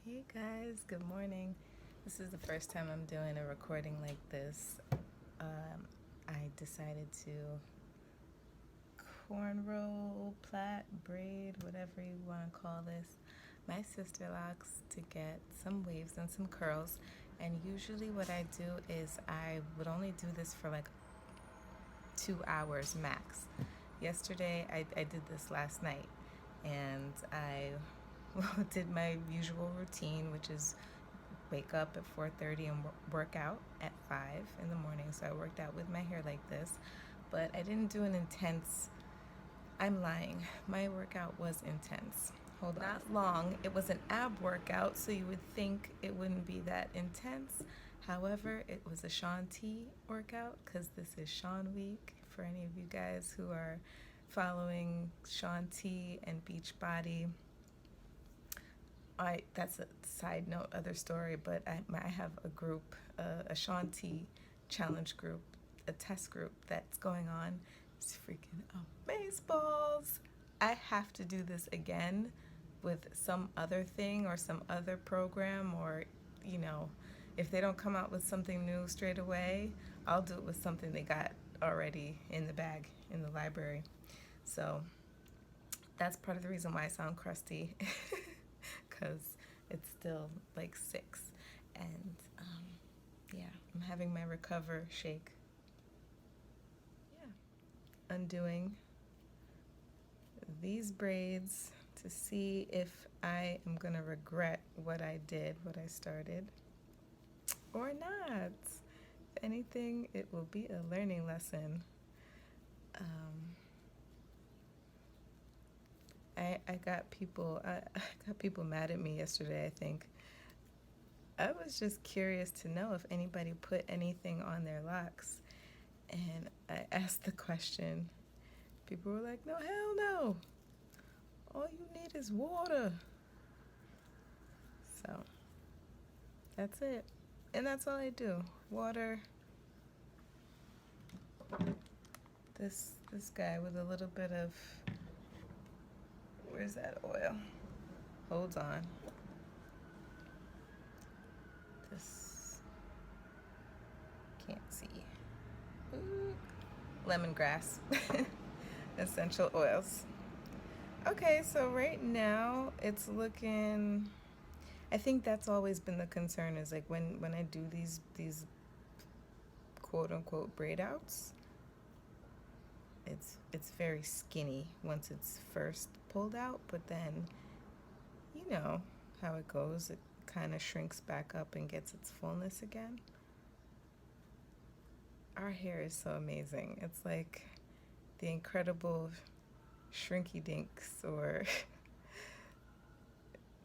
Hey guys, good morning. This is the first time I'm doing a recording like this. I decided to cornrow, plait, braid, whatever you want to call this, my sister locks to get some waves and some curls. And usually, what I do is I would only do this for like 2 hours max. Yesterday, I did this last night, and I did my usual routine, which is wake up at 4:30 and work out at 5 in the morning. So I worked out with my hair like this, but I didn't do an intense. I'm lying. My workout was intense. Hold on. Not long. It was an ab workout, so you would think it wouldn't be that intense. However, it was a Shaun T workout because this is Shaun Week. For any of you guys who are following Shaun T and Beachbody, that's a side note, other story, but I have a group, a Shaun T challenge group, a test group that's going on. It's freaking amazeballs. I have to do this again with some other thing or some other program, or if they don't come out with something new straight away, I'll do it with something they got already in the bag in the library. So that's part of the reason why I sound crusty. Because it's still like 6, and yeah, I'm having my recover shake. Yeah, undoing these braids to see if I am gonna regret what I did, what I started, or not. If anything, it will be a learning lesson. I got people mad at me yesterday, I think. I was just curious to know if anybody put anything on their locks. And I asked the question. People were like, no, hell no. All you need is water. So that's it. And that's all I do. Water. This guy with a little bit of, where's that oil? Hold on. This, can't see. Ooh. Lemongrass. Essential oils. Okay, so right now it's looking, I think that's always been the concern, is like when I do these quote unquote braid outs, it's very skinny once it's first pulled out, but then you know how it goes, it kind of shrinks back up and gets its fullness again. Our hair is so amazing. It's like the incredible shrinky dinks, or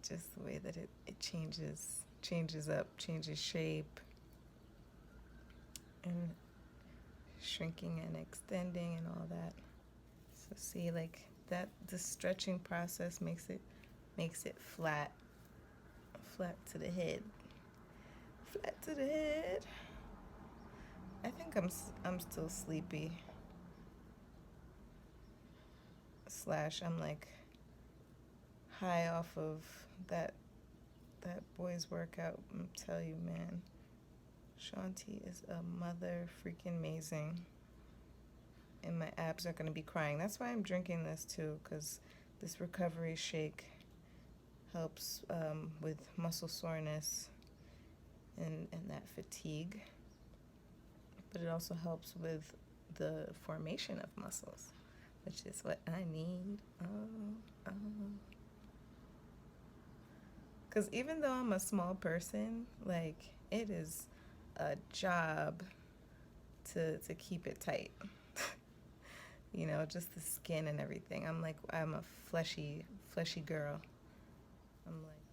just the way that it changes up, changes shape, and shrinking and extending and all that. So see, like that, the stretching process makes it flat to the head, flat to the head. I think I'm still sleepy. Slash, I'm like high off of that boys workout. I'm tell you, man, Shaun T is a mother freaking amazing. And my abs are gonna be crying. That's why I'm drinking this too, because this recovery shake helps with muscle soreness and that fatigue. But it also helps with the formation of muscles, which is what I need. Because even though I'm a small person, like, it is a job to keep it tight. Just the skin and everything. I'm a fleshy girl. I'm like,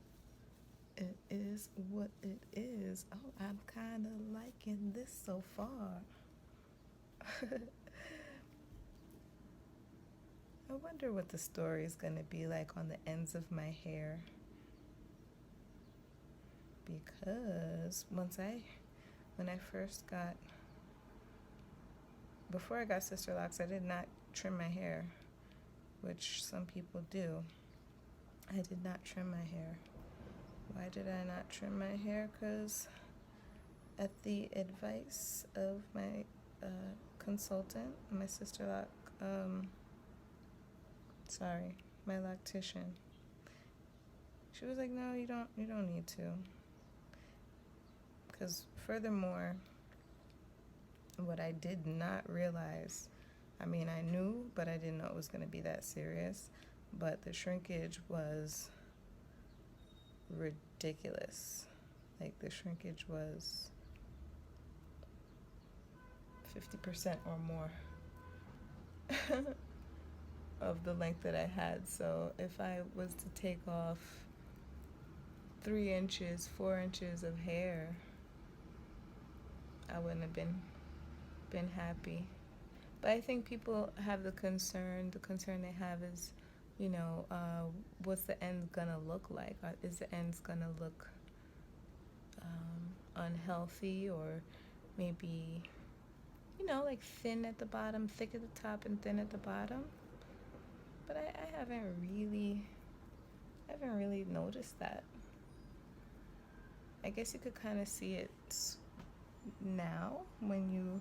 it is what it is. Oh, I'm kind of liking this so far. I wonder what the story is going to be like on the ends of my hair. Because before I got Sisterlocks, I did not trim my hair, which some people do. I did not trim my hair. Why why did I not trim my hair? Because at the advice of my consultant, my Sisterlock, my loctician, she was like, no, you don't need to. Because furthermore, what I did not realize, I mean, I knew, but I didn't know it was going to be that serious. But the shrinkage was ridiculous. Like, the shrinkage was 50% or more of the length that I had. So if I was to take off 3 inches, 4 inches of hair, I wouldn't have been happy. But I think people have the concern they have is, what's the end gonna look like? Is the end gonna look unhealthy, or maybe, like thin at the bottom, thick at the top, and thin at the bottom? But I haven't really noticed that. I guess you could kind of see it now when you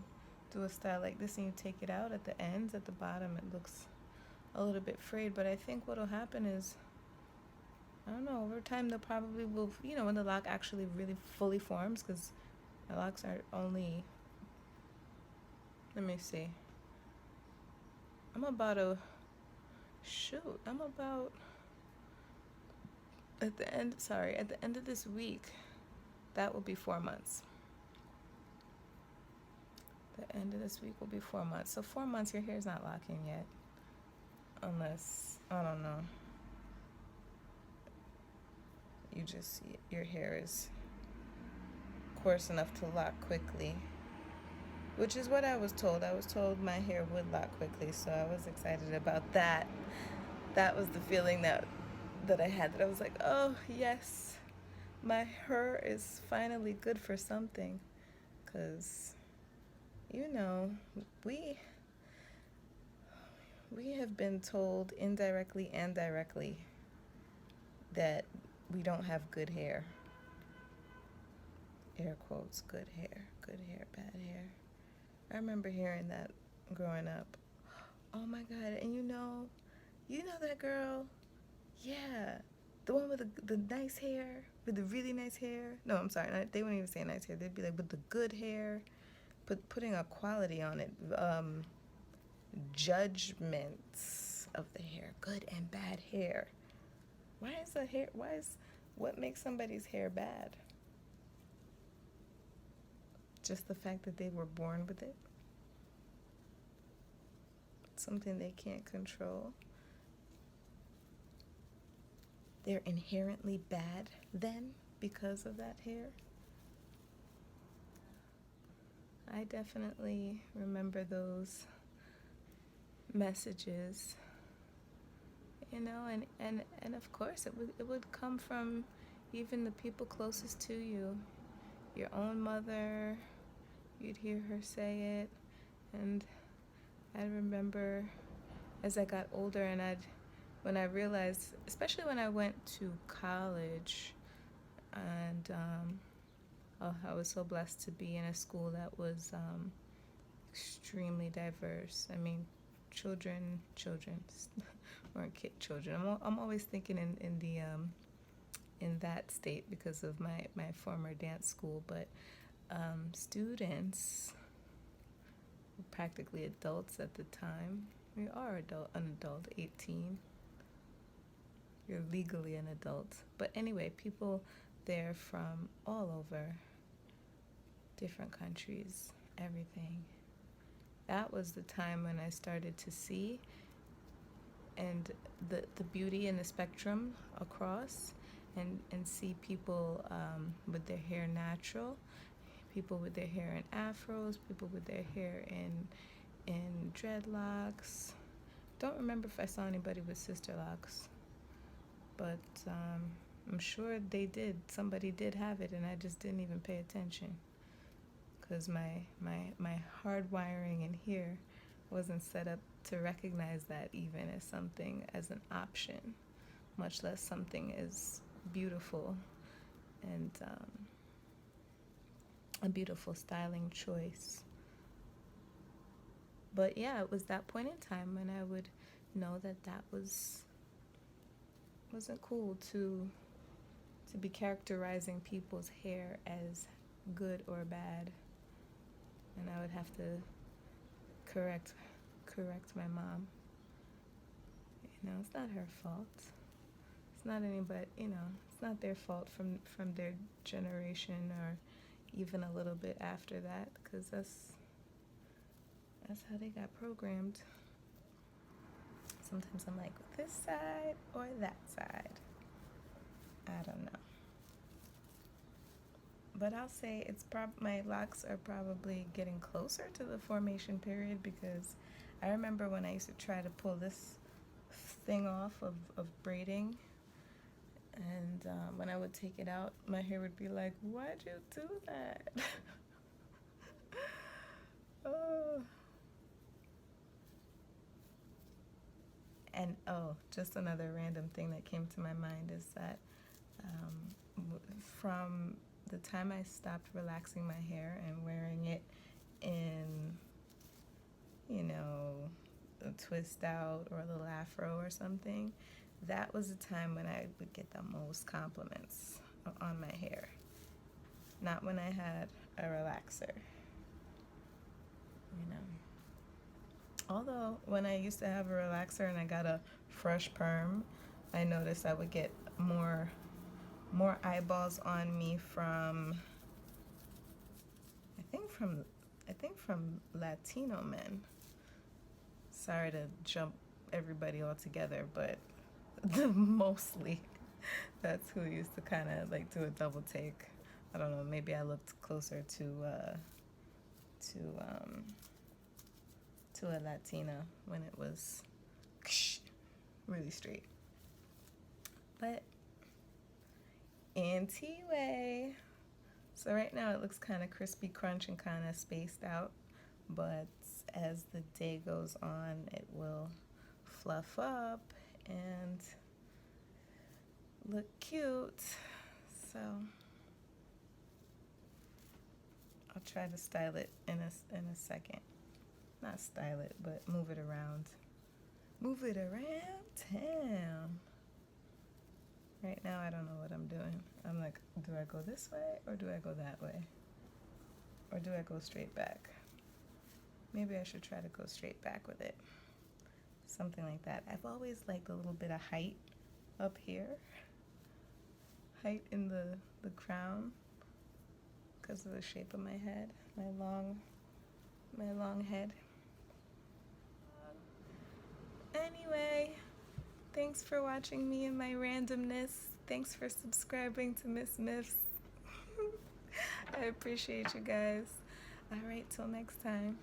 do a style like this and you take it out at the ends. At the bottom it looks a little bit frayed, but I think what'll happen is, I don't know, over time they'll probably will, when the lock actually really fully forms, because my locks are only, let me see, I'm about at the end of this week, that will be 4 months. The end of this week will be 4 months. So 4 months, your hair's not locking yet. Unless, I don't know, you just see your hair is coarse enough to lock quickly. Which is what I was told. I was told my hair would lock quickly, so I was excited about that. That was the feeling that I had, that I was like, oh, yes, my hair is finally good for something. Because, we have been told indirectly and directly that we don't have good hair. Air quotes, good hair, bad hair. I remember hearing that growing up. Oh my God, and you know that girl? Yeah, the one with the nice hair, with the really nice hair. No, I'm sorry, they wouldn't even say nice hair. They'd be like, with the good hair, putting a quality on it. Judgments of the hair, good and bad hair. What makes somebody's hair bad? Just the fact that they were born with it? Something they can't control? They're inherently bad then because of that hair? I definitely remember those messages, and of course it would come from even the people closest to you. Your own mother, you'd hear her say it. And I remember as I got older, and when I realized, especially when I went to college, and I was so blessed to be in a school that was extremely diverse. I mean, children weren't children. I'm always thinking in that state because of my former dance school, but students were practically adults at the time. We are an adult, 18. You're legally an adult. But anyway, people there from all over, different countries, everything. That was the time when I started to see and the beauty in the spectrum across, and see people with their hair natural, people with their hair in afros, people with their hair in dreadlocks. Don't remember if I saw anybody with Sisterlocks, but I'm sure they did. Somebody did have it, and I just didn't even pay attention, because my hard wiring in here wasn't set up to recognize that even as an option, much less something as beautiful and a beautiful styling choice. But yeah, it was that point in time when I would know that wasn't cool to be characterizing people's hair as good or bad, and I would have to correct my mom. You know, it's not her fault. It's not anybody. You know, it's not their fault from their generation or even a little bit after that, because that's how they got programmed. Sometimes I'm like, this side or that side. I don't know. But I'll say my locks are probably getting closer to the formation period, because I remember when I used to try to pull this thing off of braiding, and when I would take it out, my hair would be like, why'd you do that? Oh. And just another random thing that came to my mind is that from the time I stopped relaxing my hair and wearing it in, you know, a twist out or a little afro or something, that was the time when I would get the most compliments on my hair. Not when I had a relaxer, you know. Although when I used to have a relaxer and I got a fresh perm, I noticed I would get more eyeballs on me from I think from Latino men. Sorry to jump everybody all together, but mostly that's who used to kind of like do a double take. I don't know, maybe I looked closer to a Latina when it was really straight. But anyway, so right now it looks kind of crispy crunch and kind of spaced out, but as the day goes on, it will fluff up and look cute. So I'll try to style it in a second. Not style it, but move it around. Move it around town. Right now, I don't know what I'm doing. I'm like, do I go this way or do I go that way? Or do I go straight back? Maybe I should try to go straight back with it. Something like that. I've always liked a little bit of height up here. Height in the crown because of the shape of my head, my long head. Anyway, thanks for watching me and my randomness. Thanks for subscribing to Miss Myths. I appreciate you guys. All right, till next time.